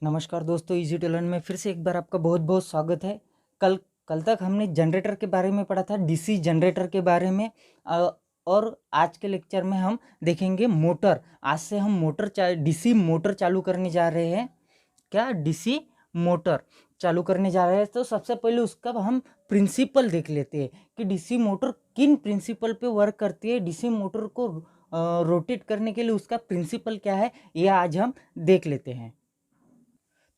नमस्कार दोस्तों, easy to learn में फिर से एक बार आपका बहुत बहुत स्वागत है। कल कल तक हमने जनरेटर के बारे में पढ़ा था, डीसी जनरेटर के बारे में। और आज के लेक्चर में हम देखेंगे मोटर। आज से हम डीसी मोटर चालू करने जा रहे हैं। क्या डीसी मोटर चालू करने जा रहे हैं? तो सबसे पहले उसका हम प्रिंसिपल देख लेते हैं कि डीसी मोटर किन प्रिंसिपल पे वर्क करती है। डीसी मोटर को रोटेट करने के लिए उसका प्रिंसिपल क्या है, ये आज हम देख लेते हैं।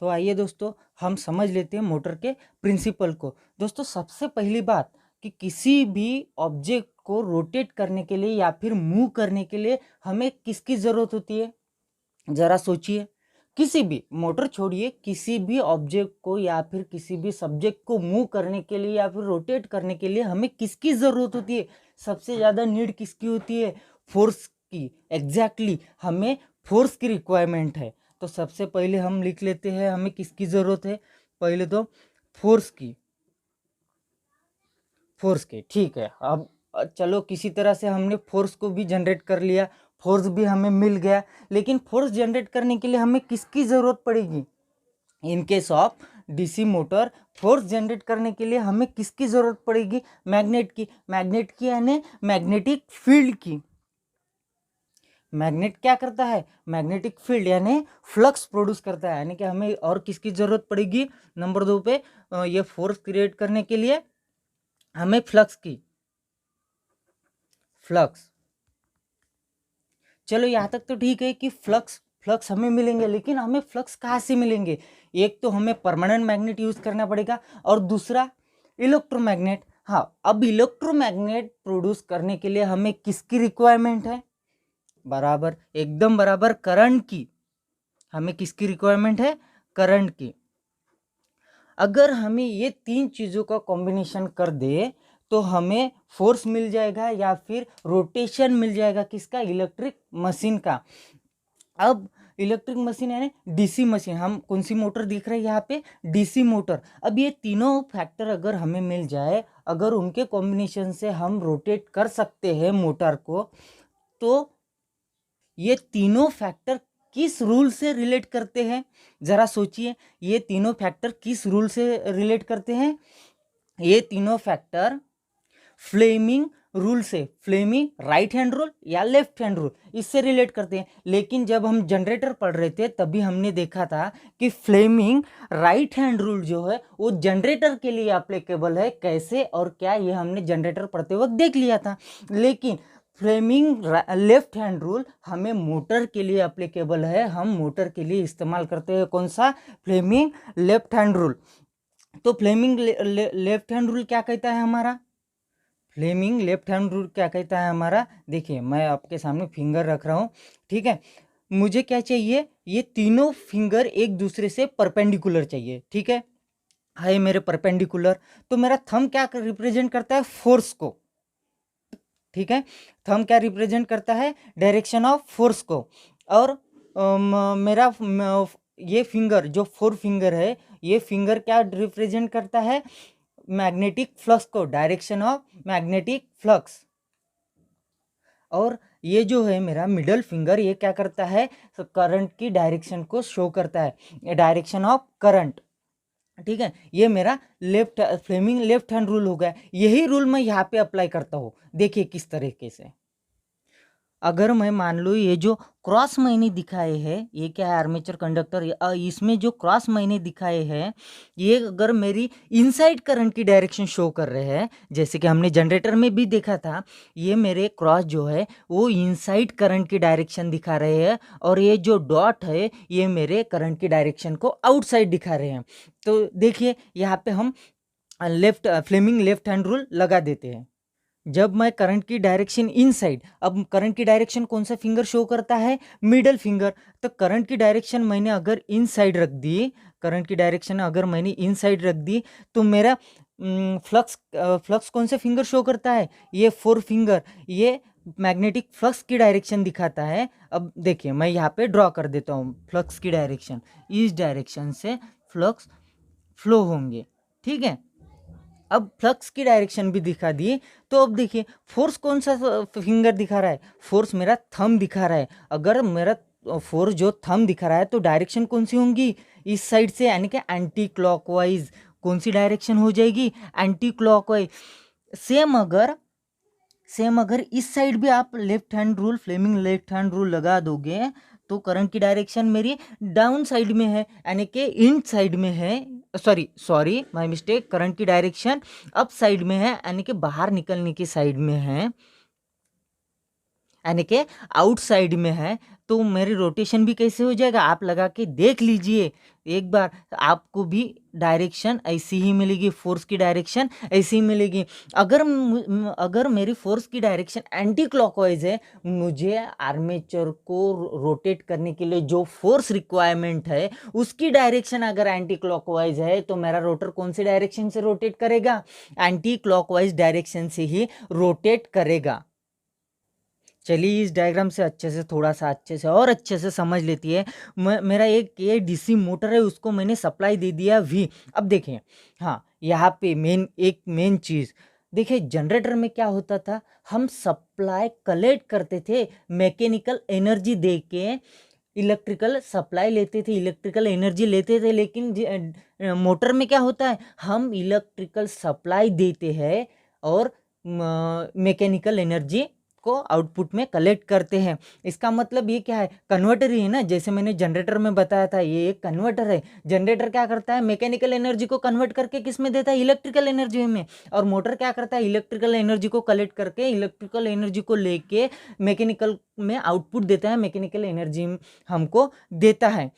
तो आइए दोस्तों, हम समझ लेते हैं मोटर के प्रिंसिपल को। दोस्तों, सबसे पहली बात कि किसी भी ऑब्जेक्ट को रोटेट करने के लिए या फिर मूव करने के लिए हमें किसकी ज़रूरत होती है? ज़रा सोचिए। किसी भी मोटर छोड़िए, किसी भी ऑब्जेक्ट को या फिर किसी भी सब्जेक्ट को मूव करने के लिए या फिर रोटेट करने के लिए हमें किसकी ज़रूरत होती है? सबसे ज़्यादा नीड किसकी होती है? फोर्स की। एग्जैक्टली हमें फोर्स की रिक्वायरमेंट है। तो सबसे पहले हम लिख लेते हैं हमें किसकी ज़रूरत है। पहले तो फोर्स की। ठीक है। अब चलो, किसी तरह से हमने फोर्स को भी जनरेट कर लिया, फोर्स भी हमें मिल गया। लेकिन फोर्स जनरेट करने के लिए हमें किसकी ज़रूरत पड़ेगी? In case of DC motor, force generate करने के लिए हमें किसकी ज़रूरत पड़ेगी? मैग्नेट की यानी मैग्नेटिक फील्ड की। मैग्नेट क्या करता है? मैग्नेटिक फील्ड यानी फ्लक्स प्रोड्यूस करता है। यानी कि हमें और किसकी ज़रूरत पड़ेगी? नंबर 2 पे ये फोर्स क्रिएट करने के लिए हमें फ्लक्स की। चलो, यहाँ तक तो ठीक है कि फ्लक्स हमें मिलेंगे, लेकिन हमें फ्लक्स कहाँ से मिलेंगे? एक तो हमें परमानेंट मैग्नेट यूज करना पड़ेगा और दूसरा इलेक्ट्रोमैग्नेट। हाँ, अब इलेक्ट्रोमैग्नेट प्रोड्यूस करने के लिए हमें किसकी रिक्वायरमेंट है? बराबर, एकदम बराबर, करंट की। हमें किसकी रिक्वायरमेंट है? करंट की। अगर हमें ये तीन चीज़ों का कॉम्बिनेशन कर दे तो हमें फोर्स मिल जाएगा या फिर रोटेशन मिल जाएगा। किसका? इलेक्ट्रिक मशीन का। अब इलेक्ट्रिक मशीन यानी डीसी मशीन, हम कौन सी मोटर दिख रहे हैं यहाँ पे? DC motor. अब ये तीनों फैक्टर अगर हमें मिल जाए, अगर उनके कॉम्बिनेशन से हम रोटेट कर सकते हैं मोटर को, तो ये तीनों फैक्टर किस रूल से रिलेट करते हैं? जरा सोचिए, ये तीनों फैक्टर किस रूल से रिलेट करते हैं? ये तीनों फैक्टर फ्लेमिंग रूल से, फ्लेमिंग राइट हैंड रूल या लेफ्ट हैंड रूल, इससे रिलेट करते हैं। लेकिन जब हम जनरेटर पढ़ रहे थे तभी हमने देखा था कि फ्लेमिंग राइट हैंड रूल जो है वो जनरेटर के लिए एप्लीकेबल है। कैसे और क्या, ये हमने जनरेटर पढ़ते वक्त देख लिया था। लेकिन फ्लेमिंग लेफ्ट हैंड रूल हमें मोटर के लिए एप्लीकेबल है। हम मोटर के लिए इस्तेमाल करते हैं कौन सा? Fleming left hand rule. तो फ्लेमिंग लेफ्ट हैंड रूल क्या कहता है हमारा? फ्लेमिंग लेफ्ट हैंड रूल क्या कहता है हमारा? देखिए, मैं आपके सामने फिंगर रख रहा हूँ, ठीक है। मुझे क्या चाहिए? ये तीनों फिंगर एक दूसरे से परपेंडिकुलर चाहिए, ठीक है मेरे परपेंडिकुलर। तो मेरा थंब क्या रिप्रेजेंट करता है? फोर्स को, ठीक है। थंब क्या रिप्रेजेंट करता है? डायरेक्शन ऑफ फोर्स को। और मेरा ये फिंगर जो 4 फिंगर है, ये फिंगर क्या रिप्रेजेंट करता है? मैग्नेटिक फ्लक्स को, डायरेक्शन ऑफ मैग्नेटिक फ्लक्स। और ये जो है मेरा मिडल फिंगर, ये क्या करता है? करंट की डायरेक्शन को शो करता है, डायरेक्शन ऑफ करंट, ठीक है। ये मेरा फ्लेमिंग लेफ्ट हैंड रूल हो गया। यही रूल मैं यहाँ पे अप्लाई करता हूँ। देखिए किस तरीके से। अगर मैं मान लो ये जो क्रॉस मैंने दिखाए हैं, ये क्या है? Armature conductor. इसमें जो क्रॉस मैंने दिखाए हैं, ये अगर मेरी इनसाइड करंट की डायरेक्शन शो कर रहे हैं, जैसे कि हमने जनरेटर में भी देखा था, ये मेरे क्रॉस जो है वो इनसाइड करंट की डायरेक्शन दिखा रहे हैं, और ये जो डॉट है ये मेरे करंट की डायरेक्शन को आउटसाइड दिखा रहे हैं। तो देखिए, यहाँ पे हम फ्लेमिंग लेफ्ट हैंड रूल लगा देते हैं। जब मैं करंट की डायरेक्शन इनसाइड, अब करंट की डायरेक्शन कौन सा फिंगर शो करता है? Middle finger. तो करंट की डायरेक्शन मैंने अगर इनसाइड रख दी, करंट की डायरेक्शन अगर मैंने इनसाइड रख दी, तो मेरा फ्लक्स कौन सा फिंगर शो करता है? ये 4 फिंगर, ये मैग्नेटिक फ्लक्स की डायरेक्शन दिखाता है। अब देखिए, मैं यहाँ पे ड्रॉ कर देता हूँ फ्लक्स की डायरेक्शन। इस डायरेक्शन से फ्लक्स फ्लो होंगे, ठीक है। अब फ्लक्स की डायरेक्शन भी दिखा दी। तो अब देखिए, फोर्स कौन सा फिंगर दिखा रहा है? फोर्स मेरा थंब दिखा रहा है। अगर मेरा फोर्स जो थंब दिखा रहा है, तो डायरेक्शन कौन सी होंगी, इस साइड से, यानी कि एंटी क्लॉकवाइज। कौन सी डायरेक्शन हो जाएगी, एंटी क्लॉकवाइज। सेम अगर इस साइड भी आप left hand rule, Fleming left hand rule लगा दोगे, तो करंट की डायरेक्शन मेरी डाउन साइड में है, यानी कि इन साइड में है, सॉरी माय मिस्टेक, करंट की डायरेक्शन अप साइड में है, यानी कि बाहर निकलने की साइड में है, यानी कि आउटसाइड में है। तो मेरी रोटेशन भी कैसे हो जाएगा, आप लगा के देख लीजिए एक बार, आपको भी डायरेक्शन ऐसी ही मिलेगी, फोर्स की डायरेक्शन ऐसी ही मिलेगी। अगर मेरी फोर्स की डायरेक्शन एंटी क्लॉकवाइज है, मुझे आर्मेचर को रोटेट करने के लिए जो फोर्स रिक्वायरमेंट है, उसकी डायरेक्शन अगर एंटी क्लॉकवाइज है, तो मेरा रोटर कौन सी डायरेक्शन से रोटेट करेगा, एंटी क्लॉकवाइज डायरेक्शन से ही रोटेट करेगा। चलिए इस डायग्राम से थोड़ा सा अच्छे से समझ लेती है। मेरा एक ये डीसी मोटर है, उसको मैंने सप्लाई दे दिया वी। अब देखें, हाँ यहाँ पे मेन चीज़ देखिए, जनरेटर में क्या होता था, हम सप्लाई कलेक्ट करते थे, मैकेनिकल एनर्जी दे के इलेक्ट्रिकल सप्लाई लेते थे, इलेक्ट्रिकल एनर्जी लेते थे। लेकिन मोटर में क्या होता है, हम इलेक्ट्रिकल सप्लाई देते हैं और मैकेनिकल एनर्जी को आउटपुट में कलेक्ट करते हैं। इसका मतलब ये क्या है, कन्वर्टर ही है ना, जैसे मैंने जनरेटर में बताया था, ये एक कन्वर्टर है। जनरेटर क्या करता है, मैकेनिकल एनर्जी को कन्वर्ट करके किस में देता है, इलेक्ट्रिकल एनर्जी में। और मोटर क्या करता है, इलेक्ट्रिकल एनर्जी को कलेक्ट करके इलेक्ट्रिकल एनर्जी को लेके मैकेनिकल में आउटपुट देता है, मैकेनिकल एनर्जी हमको देता है।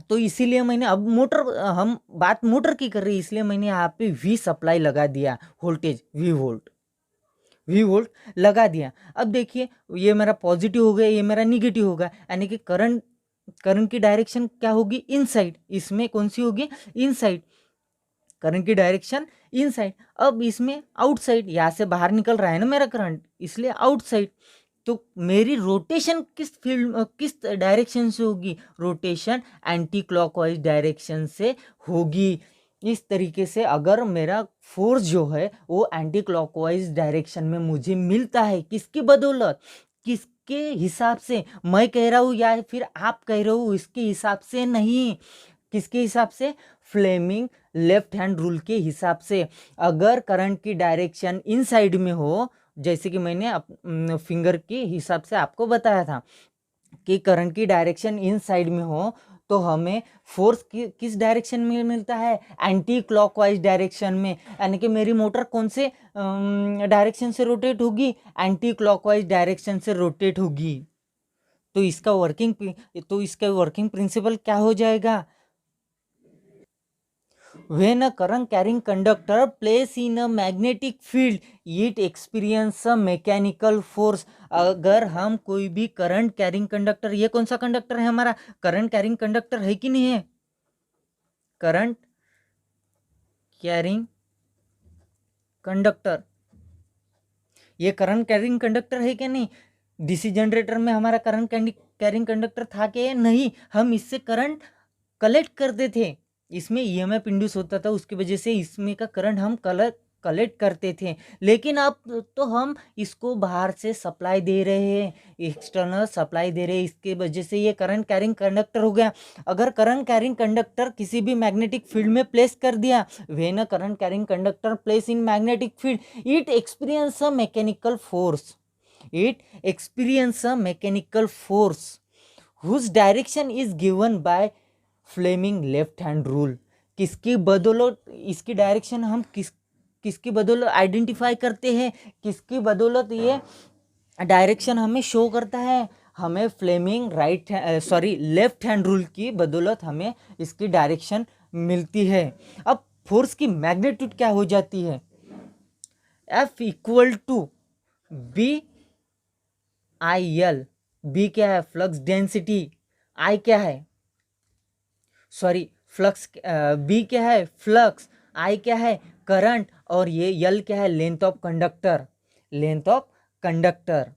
तो इसीलिए मैंने, अब हम बात मोटर की कर रही है, इसलिए मैंने यहाँ पे वी सप्लाई लगा दिया, वोल्टेज वी वोल्ट लगा दिया। अब देखिए, ये मेरा पॉजिटिव हो गया, ये मेरा निगेटिव होगा, यानी कि करंट की डायरेक्शन क्या होगी, इनसाइड। इसमें कौन सी होगी, इनसाइड। करंट की डायरेक्शन इनसाइड। अब इसमें आउटसाइड, यहाँ से बाहर निकल रहा है ना मेरा करंट, इसलिए आउटसाइड। तो मेरी रोटेशन किस डायरेक्शन से होगी, रोटेशन एंटी क्लॉकवाइज डायरेक्शन से होगी। इस तरीके से अगर मेरा फोर्स जो है वो एंटी क्लॉकवाइज डायरेक्शन में मुझे मिलता है, किसकी बदौलत, किसके हिसाब से मैं कह रहा हूँ या फिर आप कह रहे हो, इसके हिसाब से नहीं, किसके हिसाब से, फ्लेमिंग लेफ्ट हैंड रूल के हिसाब से। अगर करंट की डायरेक्शन इन साइड में हो, जैसे कि मैंने फिंगर के हिसाब से आपको बताया था कि करंट की डायरेक्शन इन साइड में हो, तो हमें फोर्स किस डायरेक्शन में मिलता है, एंटी क्लॉकवाइज डायरेक्शन में। यानी कि मेरी मोटर कौन से डायरेक्शन से रोटेट होगी, एंटी क्लॉकवाइज डायरेक्शन से रोटेट होगी। तो इसका वर्किंग प्रिंसिपल क्या हो जाएगा, when a current carrying conductor placed in a magnetic field it experience a mechanical force। अगर हम कोई भी करंट कैरिंग कंडक्टर, ये कौन सा कंडक्टर है हमारा, करंट कैरिंग कंडक्टर है कि नहीं है, करंट कैरिंग कंडक्टर, ये करंट कैरिंग कंडक्टर है क्या नहीं। डीसी जनरेटर में हमारा करंट कैरिंग कंडक्टर था कि नहीं, हम इससे करंट कलेक्ट करते थे, इसमें ईएमएफ इंड्यूस होता था, उसकी वजह से इसमें का करंट हम कलेक्ट करते थे। लेकिन अब तो हम इसको बाहर से सप्लाई दे रहे हैं, एक्सटर्नल सप्लाई दे रहे हैं, इसके वजह से ये करंट कैरिंग कंडक्टर हो गया। अगर करंट कैरिंग कंडक्टर किसी भी मैग्नेटिक फील्ड में प्लेस कर दिया, when a current carrying conductor place in magnetic field it experience a mechanical force, it experience a mechanical force whose direction is given by Fleming left hand rule. किसकी बदौलत इसकी direction हम किसकी बदौलत identify करते हैं, किसकी बदौलत ये डायरेक्शन हमें शो करता है, हमें फ्लेमिंग लेफ्ट हैंड रूल की बदौलत हमें इसकी डायरेक्शन मिलती है। अब फोर्स की मैग्नीट्यूड क्या हो जाती है, F equal to B I L. B क्या है, फ्लक्स डेंसिटी, आई क्या है, फ्लक्स, बी क्या है, फ्लक्स, आई क्या है, करंट, और ये यल क्या है, लेंथ ऑफ कंडक्टर।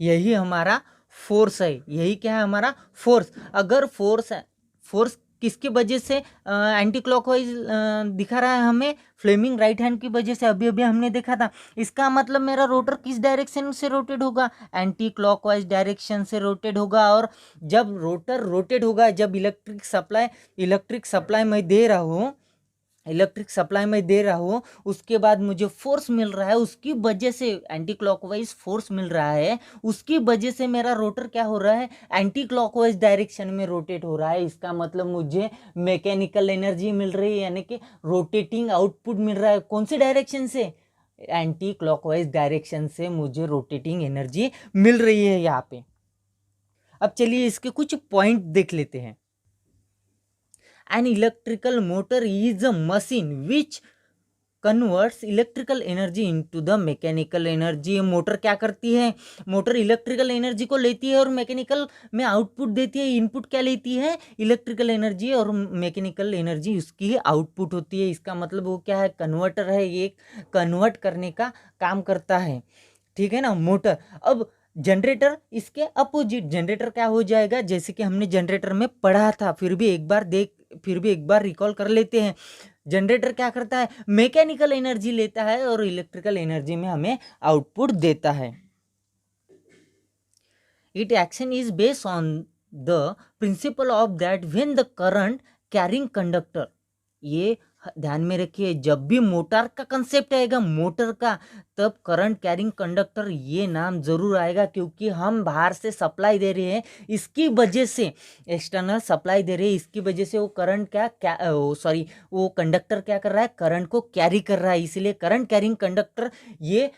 यही हमारा फोर्स है, यही क्या है हमारा फोर्स। अगर फोर्स किसकी वजह से एंटी क्लॉकवाइज दिखा रहा है हमें, फ्लेमिंग राइट हैंड की वजह से। अभी अभी हमने देखा था। इसका मतलब मेरा रोटर किस डायरेक्शन से रोटेट होगा, एंटी क्लॉकवाइज डायरेक्शन से रोटेट होगा। और जब रोटर रोटेट होगा, जब इलेक्ट्रिक सप्लाई मैं दे रहा हूँ, उसके बाद मुझे फोर्स मिल रहा है, उसकी वजह से एंटी क्लॉकवाइज फोर्स मिल रहा है, उसकी वजह से मेरा रोटर क्या हो रहा है, एंटी क्लॉकवाइज डायरेक्शन में रोटेट हो रहा है। इसका मतलब मुझे मैकेनिकल एनर्जी मिल रही है, यानी कि रोटेटिंग आउटपुट मिल रहा है। कौन सी डायरेक्शन से, एंटी क्लॉकवाइज डायरेक्शन से मुझे रोटेटिंग एनर्जी मिल रही है यहाँ पे। अब चलिए इसके कुछ पॉइंट देख लेते हैं। An electrical motor is a machine which converts electrical energy into the mechanical energy. Motor क्या करती है, मोटर इलेक्ट्रिकल एनर्जी को लेती है और मैकेनिकल में आउटपुट देती है। इनपुट क्या लेती है, इलेक्ट्रिकल एनर्जी, और मैकेनिकल एनर्जी उसकी आउटपुट होती है। इसका मतलब वो क्या है, कन्वर्टर है, ये कन्वर्ट करने का काम करता है, ठीक है ना, मोटर। अब जनरेटर इसके अपोजिट, जनरेटर क्या हो जाएगा, जैसे कि हमने जनरेटर में पढ़ा था, फिर भी एक बार रिकॉल कर लेते हैं। जनरेटर क्या करता है, मैकेनिकल एनर्जी लेता है और इलेक्ट्रिकल एनर्जी में हमें आउटपुट देता है। It action is based on the principle of that when the current carrying conductor, ये ध्यान में रखिए, जब भी मोटर का कंसेप्ट आएगा, मोटर का, तब करंट कैरिंग कंडक्टर ये नाम जरूर आएगा, क्योंकि हम बाहर से सप्लाई दे रहे हैं, इसकी वजह से एक्सटर्नल सप्लाई दे रहे हैं, इसकी वजह से वो करंट वो कंडक्टर क्या कर रहा है, करंट को कैरी कर रहा है, इसलिए करंट कैरिंग कंडक्टर ये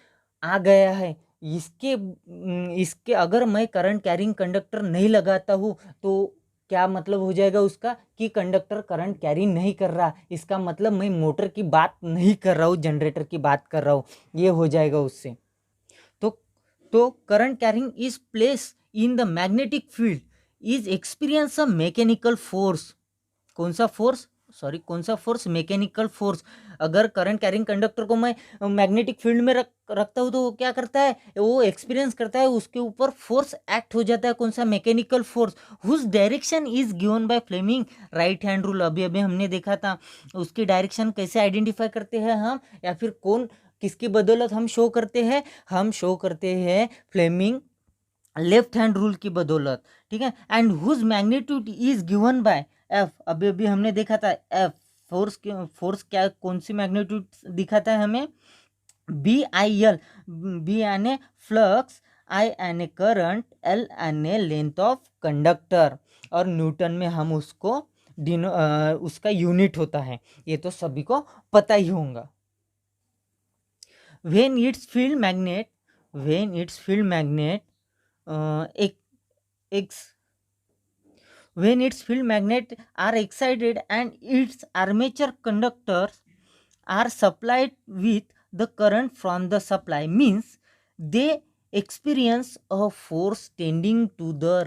आ गया है। इसके अगर मैं करंट कैरिंग कंडक्टर नहीं लगाता हूँ तो क्या मतलब हो जाएगा उसका, कि कंडक्टर करंट कैरी नहीं कर रहा, इसका मतलब मैं मोटर की बात नहीं कर रहा हूँ, जनरेटर की बात कर रहा हूँ, ये हो जाएगा उससे। तो current carrying is place in the magnetic field is experience a mechanical force. कौन सा फोर्स, मैकेनिकल फोर्स। अगर करंट कैरिंग कंडक्टर को मैं मैग्नेटिक फील्ड में रखता हूँ तो वो क्या करता है, वो एक्सपीरियंस करता है, उसके ऊपर फोर्स एक्ट हो जाता है। कौन सा, mechanical force, whose direction is given by Fleming right hand rule. अभी अभी हमने देखा था, उसकी डायरेक्शन कैसे आइडेंटिफाई करते हैं हम, या फिर किसकी बदौलत हम शो करते हैं फ्लेमिंग लेफ्ट हैंड रूल की बदौलत, ठीक है। And whose magnitude is given by F. अभी अभी हमने देखा था एफ, फोर्स क्या, कौन सी मैग्नीट्यूड दिखाता है हमें, बी आई एल, बी यानी फ्लक्स, आई यानी करंट, एल यानी लेंथ ऑफ कंडक्टर, और न्यूटन में हम उसका यूनिट होता है, ये तो सभी को पता ही होगा। when its field magnet when its field magnet are excited and its armature conductors are supplied with the current from the supply, means they experience a force tending to the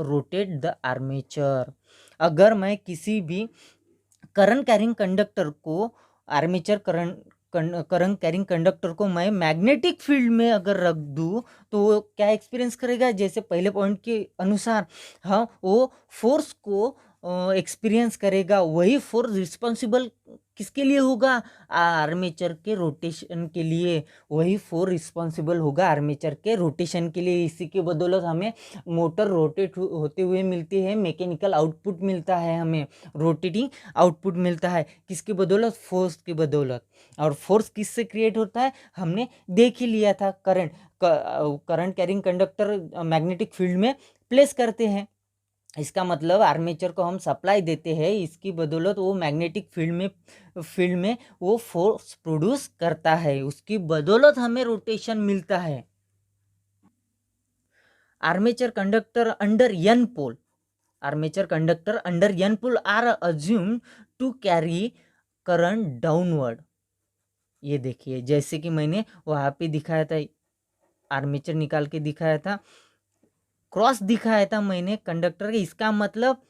rotate the armature। अगर मैं किसी भी current carrying conductor को, armature current carrying conductor को मैं magnetic field में अगर रख दूं तो वो क्या एक्सपीरियंस करेगा, जैसे पहले पॉइंट के अनुसार, हाँ, वो फोर्स को एक्सपीरियंस करेगा। वही फोर्स रिस्पॉन्सिबल किसके लिए होगा, आर्मेचर के रोटेशन के लिए, वही फोर्स रिस्पॉन्सिबल होगा आर्मेचर के रोटेशन के लिए। इसी की बदौलत हमें मोटर रोटेट होते हुए मिलती है, मैकेनिकल आउटपुट मिलता है, हमें रोटेटिंग आउटपुट मिलता है, किसकी बदौलत, फोर्स की बदौलत। और फोर्स किससे क्रिएट होता है, हमने देख ही लिया था, current carrying conductor magnetic field में प्लेस करते हैं। इसका मतलब आर्मेचर को हम सप्लाई देते हैं, इसकी बदौलत वो मैग्नेटिक फील्ड में वो फोर्स प्रोड्यूस करता है, उसकी बदौलत हमें रोटेशन मिलता है। Armature conductor under N pole are assumed to carry current downward. ये देखिए, जैसे कि मैंने वहां पे दिखाया था, आर्मेचर निकाल के दिखाया था, क्रॉस दिखाया था मैंने कंडक्टर के, इसका मतलब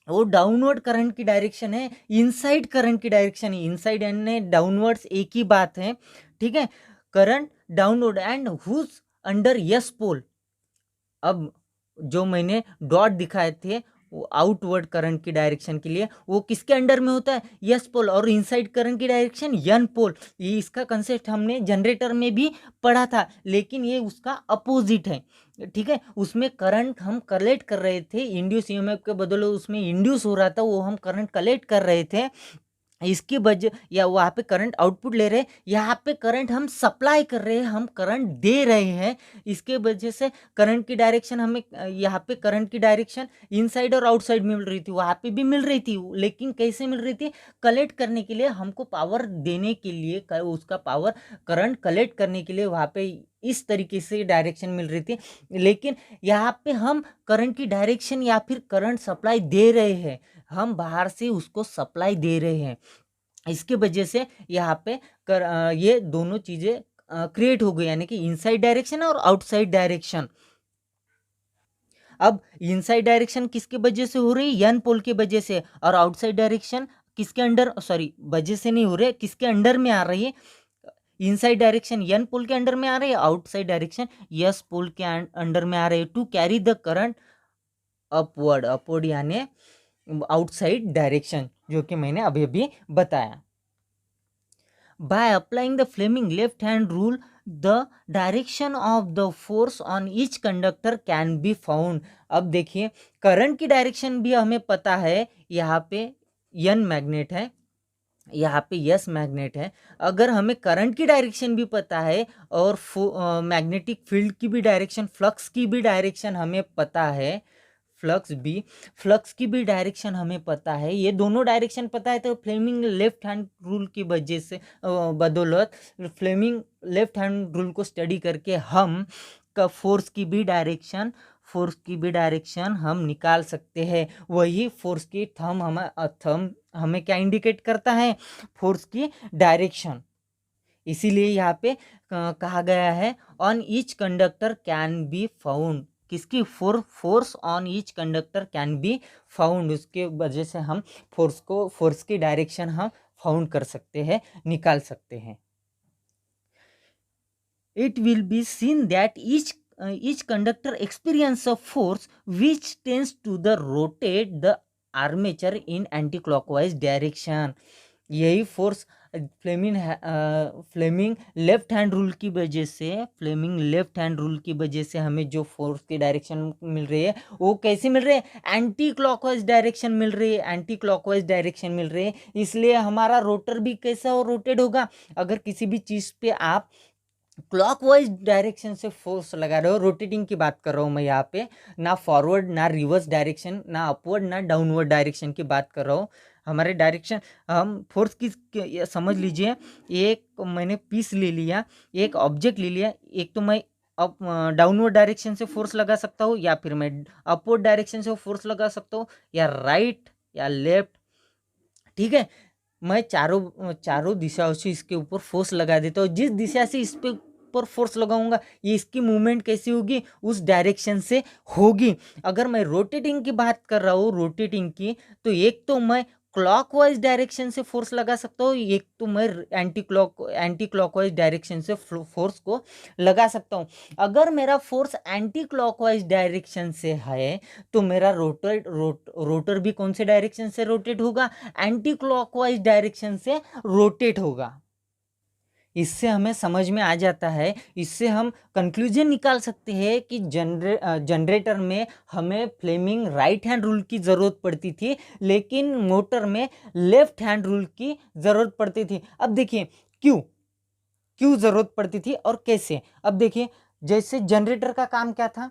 वो डाउनवर्ड करंट की डायरेक्शन है, इनसाइड करंट की डायरेक्शन है, इनसाइड एंड डाउनवर्ड्स एक ही बात है, ठीक है। Current downward and whose under S pole. अब जो मैंने डॉट दिखाए थे आउटवर्ड करंट की डायरेक्शन के लिए वो किसके अंडर में होता है, यस पोल, और इनसाइड करंट की डायरेक्शन यन पोल। ये इसका कंसेप्ट हमने जनरेटर में भी पढ़ा था, लेकिन ये उसका अपोजिट है, ठीक है। उसमें करंट हम कलेक्ट कर रहे थे, इंड्यूस ईएमएफ के बदले उसमें इंड्यूस हो रहा था, वो हम करंट कलेक्ट कर रहे थे, इसकी वजह, या वहाँ पे करंट आउटपुट ले रहे हैं, यहाँ पे करंट हम सप्लाई कर रहे हैं, हम करंट दे रहे हैं। इसके वजह से करंट की डायरेक्शन हमें, यहाँ पे करंट की डायरेक्शन इनसाइड और आउटसाइड मिल रही थी, वहाँ पे भी मिल रही थी, लेकिन कैसे मिल रही थी, कलेक्ट करने के लिए, हमको पावर देने के लिए, उसका पावर करंट कलेक्ट करने के लिए वहाँ पे इस तरीके से डायरेक्शन मिल रही थी। लेकिन यहाँ पे हम करंट की डायरेक्शन या फिर करंट सप्लाई दे रहे हैं, हम बाहर से उसको सप्लाई दे रहे हैं, इसके वजह से यहाँ पे ये दोनों चीजें क्रिएट हो गई, यानी कि इनसाइड डायरेक्शन और आउटसाइड डायरेक्शन। अब इनसाइड डायरेक्शन किसके वजह से हो रही है, यन पोल की वजह से, और आउटसाइड डायरेक्शन किसके अंडर, सॉरी वजह से नहीं हो रहे, किसके अंडर में आ रही है, इनसाइड डायरेक्शन यन पोल के अंडर में आ रही है, आउटसाइड डायरेक्शन यस पोल के अंडर में आ रही है, to carry the current upward यानी आउटसाइड डायरेक्शन, जो कि मैंने अभी अभी बताया। By applying the Fleming left hand rule the direction of the force on each conductor can be found. अब देखिए, करंट की डायरेक्शन भी हमें पता है, यहाँ पे यन मैग्नेट है, यहाँ पे यस मैग्नेट है। अगर हमें करंट की डायरेक्शन भी पता है और मैग्नेटिक फील्ड की भी डायरेक्शन, फ्लक्स की भी डायरेक्शन हमें पता है, फ्लक्स की भी डायरेक्शन हमें पता है, ये दोनों डायरेक्शन पता है, तो फ्लेमिंग लेफ्ट हैंड रूल की वजह से, बदौलत फ्लेमिंग लेफ्ट हैंड रूल को स्टडी करके हम फोर्स की भी डायरेक्शन हम निकाल सकते हैं। वही फोर्स की थंब हमें क्या इंडिकेट करता है, फोर्स की डायरेक्शन। इसीलिए यहाँ पे कहा गया है on each conductor can be found, किसकी, force on each conductor can be found, उसके वजह से हम फोर्स की डायरेक्शन हम फाउंड कर सकते हैं, निकाल सकते हैं। It will be seen that each conductor experience a force which tends to the rotate the armature in anti-clockwise direction। यही force Fleming left hand rule की वजह से हमें जो फोर्स की डायरेक्शन मिल रही है, वो कैसी मिल रही है, एंटी क्लॉकवाइज डायरेक्शन मिल रही है, इसलिए हमारा रोटर भी कैसा हो, रोटेट होगा। अगर किसी भी चीज़ पे आप क्लॉकवाइज डायरेक्शन से फोर्स लगा रहे हो, रोटेटिंग की बात कर रहा हूँ मैं यहाँ पे, ना फॉरवर्ड ना रिवर्स डायरेक्शन, ना अपवर्ड ना डाउनवर्ड डायरेक्शन की बात कर रहा हूँ, हमारे डायरेक्शन, हम फोर्स की समझ लीजिए, एक मैंने पीस ले लिया, एक ऑब्जेक्ट ले लिया, एक तो मैं अप डाउनवर्ड डायरेक्शन से फोर्स लगा सकता हूँ, या फिर मैं अपवर्ड डायरेक्शन से फोर्स लगा सकता हूँ, या राइट या लेफ्ट, ठीक है। मैं चारों दिशाओं से इसके ऊपर फोर्स लगा देता हूँ, जिस दिशा से इस पे ऊपर फोर्स लगाऊंगा, ये इसकी मूवमेंट कैसी होगी, उस डायरेक्शन से होगी। अगर मैं रोटेटिंग की बात कर रहा हूँ, तो एक तो मैं क्लॉकवाइज डायरेक्शन से फोर्स लगा सकता हूँ, एक तो मैं एंटी क्लॉकवाइज डायरेक्शन से फोर्स को लगा सकता हूँ। अगर मेरा फोर्स एंटी क्लॉकवाइज डायरेक्शन से है, तो मेरा रोटर भी कौन से डायरेक्शन से रोटेट होगा, एंटी क्लॉकवाइज डायरेक्शन से रोटेट होगा। इससे हमें समझ में आ जाता है, इससे हम कंक्लूजन निकाल सकते हैं कि जनरेटर में हमें फ्लेमिंग राइट हैंड रूल की ज़रूरत पड़ती थी, लेकिन मोटर में लेफ्ट हैंड रूल की ज़रूरत पड़ती थी। अब देखिए क्यों ज़रूरत पड़ती थी और कैसे। अब देखिए, जैसे जनरेटर का काम क्या था,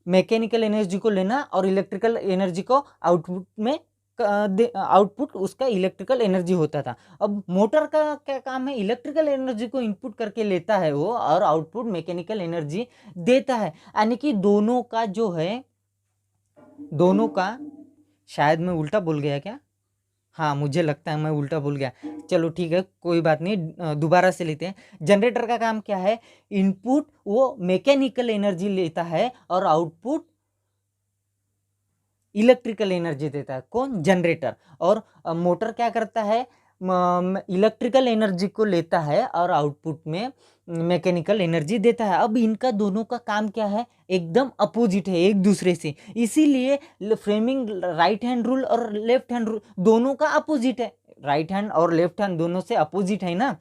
मैकेनिकल एनर्जी को लेना और इलेक्ट्रिकल एनर्जी को आउटपुट में आउटपुट उसका इलेक्ट्रिकल एनर्जी होता था। अब मोटर का क्या काम है, इलेक्ट्रिकल एनर्जी को इनपुट करके लेता है वो, और आउटपुट मैकेनिकल एनर्जी देता है। यानी कि दोनों का शायद मैं उल्टा बोल गया क्या, हाँ मुझे लगता है मैं उल्टा बोल गया, चलो ठीक है कोई बात नहीं, दोबारा से लेते हैं। जनरेटर का काम क्या है, इनपुट वो मैकेनिकल एनर्जी लेता है और आउटपुट इलेक्ट्रिकल एनर्जी देता है, कौन, जनरेटर। और मोटर क्या करता है, इलेक्ट्रिकल एनर्जी को लेता है और आउटपुट में मैकेनिकल एनर्जी देता है। अब इनका दोनों का काम क्या है, एकदम अपोजिट है एक दूसरे से, इसीलिए फ्रेमिंग राइट हैंड रूल और लेफ्ट हैंड रूल दोनों का अपोजिट है, राइट हैंड और लेफ्ट हैंड दोनों से अपोजिट है ना,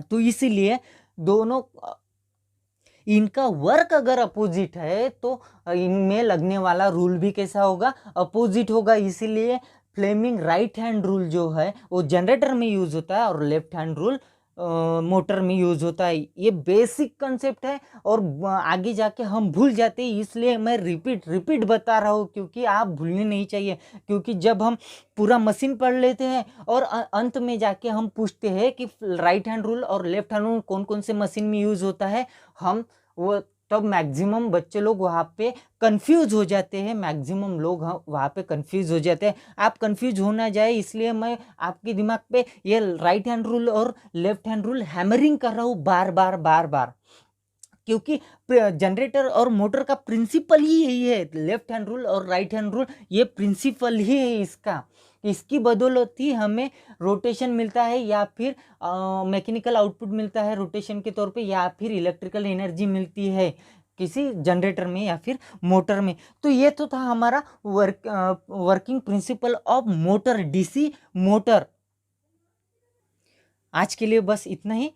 तो इसीलिए दोनों इनका वर्क अगर अपोजिट है तो इनमें लगने वाला रूल भी कैसा होगा, अपोजिट होगा। इसीलिए फ्लेमिंग राइट हैंड रूल जो है वो जनरेटर में यूज होता है और लेफ्ट हैंड रूल मोटर में यूज होता है। ये बेसिक कंसेप्ट है और आगे जाके हम भूल जाते हैं, इसलिए मैं रिपीट बता रहा हूँ, क्योंकि आप भूलने नहीं चाहिए। क्योंकि जब हम पूरा मशीन पढ़ लेते हैं और अंत में जाके हम पूछते हैं कि राइट हैंड रूल और लेफ्ट हैंड रूल कौन कौन से मशीन में यूज होता है, हम वो तब मैक्सिमम बच्चे लोग वहाँ पे कंफ्यूज हो जाते हैं, मैक्सिमम लोग वहाँ पे कंफ्यूज हो जाते हैं। आप कंफ्यूज हो ना जाए इसलिए मैं आपके दिमाग पे ये राइट हैंड रूल और लेफ्ट हैंड रूल हैमरिंग कर रहा हूँ बार बार, क्योंकि जनरेटर और मोटर का प्रिंसिपल ही यही है, लेफ्ट हैंड रूल और राइट हैंड रूल, ये प्रिंसिपल ही है इसका। इसकी बदौलत ही हमें रोटेशन मिलता है या फिर मैकेनिकल आउटपुट मिलता है रोटेशन के तौर पे, या फिर इलेक्ट्रिकल एनर्जी मिलती है किसी जनरेटर में या फिर मोटर में। तो ये तो था हमारा working principle of motor, DC motor. आज के लिए बस इतना ही।